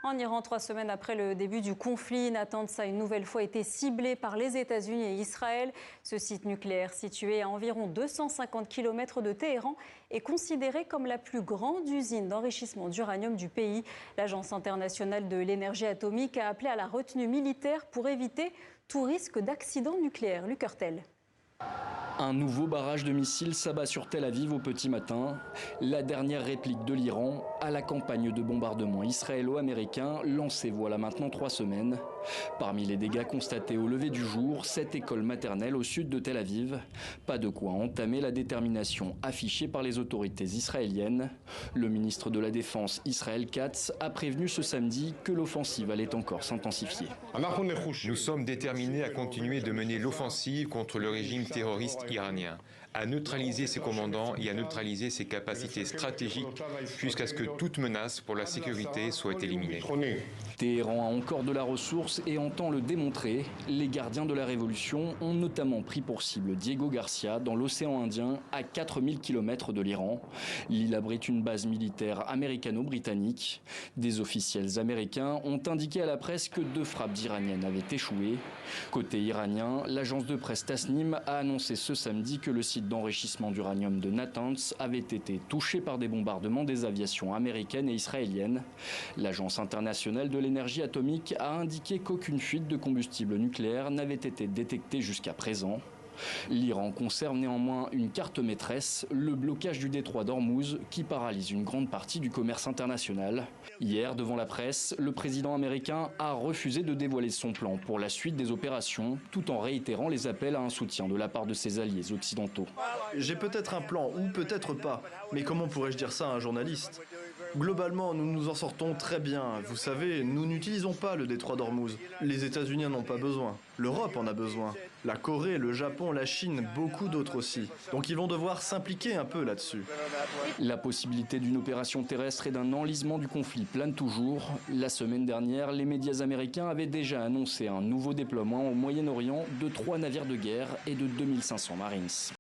En Iran, 3 semaines après le début du conflit, Natanz a une nouvelle fois été ciblé par les États-Unis et Israël. Ce site nucléaire, situé à environ 250 km de Téhéran, est considéré comme la plus grande usine d'enrichissement d'uranium du pays. L'Agence internationale de l'énergie atomique a appelé à la retenue militaire pour éviter tout risque d'accident nucléaire. Luc Hurtel. Un nouveau barrage de missiles s'abat sur Tel Aviv au petit matin. La dernière réplique de l'Iran à la campagne de bombardement israélo-américain lancée voilà maintenant 3 semaines. Parmi les dégâts constatés au lever du jour, cette école maternelle au sud de Tel Aviv. Pas de quoi entamer la détermination affichée par les autorités israéliennes. Le ministre de la Défense Israël Katz a prévenu ce samedi que l'offensive allait encore s'intensifier. Nous sommes déterminés à continuer de mener l'offensive contre le régime terroriste iranien, à neutraliser ses commandants et à neutraliser ses capacités stratégiques jusqu'à ce que toute menace pour la sécurité soit éliminée. Téhéran a encore de la ressource et entend le démontrer. Les gardiens de la révolution ont notamment pris pour cible Diego Garcia dans l'océan Indien à 4000 km de l'Iran. L'île abrite une base militaire américano-britannique. Des officiels américains ont indiqué à la presse que 2 frappes iraniennes avaient échoué. Côté iranien, l'agence de presse Tasnim a annoncé ce samedi que le site d'enrichissement d'uranium de Natanz avait été touché par des bombardements des aviations américaines et israéliennes. L'agence internationale de l'énergie atomique a indiqué qu'aucune fuite de combustible nucléaire n'avait été détectée jusqu'à présent. L'Iran conserve néanmoins une carte maîtresse, le blocage du détroit d'Ormuz qui paralyse une grande partie du commerce international. Hier, devant la presse, le président américain a refusé de dévoiler son plan pour la suite des opérations, tout en réitérant les appels à un soutien de la part de ses alliés occidentaux. J'ai peut-être un plan, ou peut-être pas, mais comment pourrais-je dire ça à un journaliste ? Globalement, nous nous en sortons très bien. Vous savez, nous n'utilisons pas le détroit d'Ormuz. Les États-Unis n'en ont pas besoin. L'Europe en a besoin. La Corée, le Japon, la Chine, beaucoup d'autres aussi. Donc ils vont devoir s'impliquer un peu là-dessus. La possibilité d'une opération terrestre et d'un enlisement du conflit plane toujours. La semaine dernière, les médias américains avaient déjà annoncé un nouveau déploiement au Moyen-Orient de 3 navires de guerre et de 2500 Marines.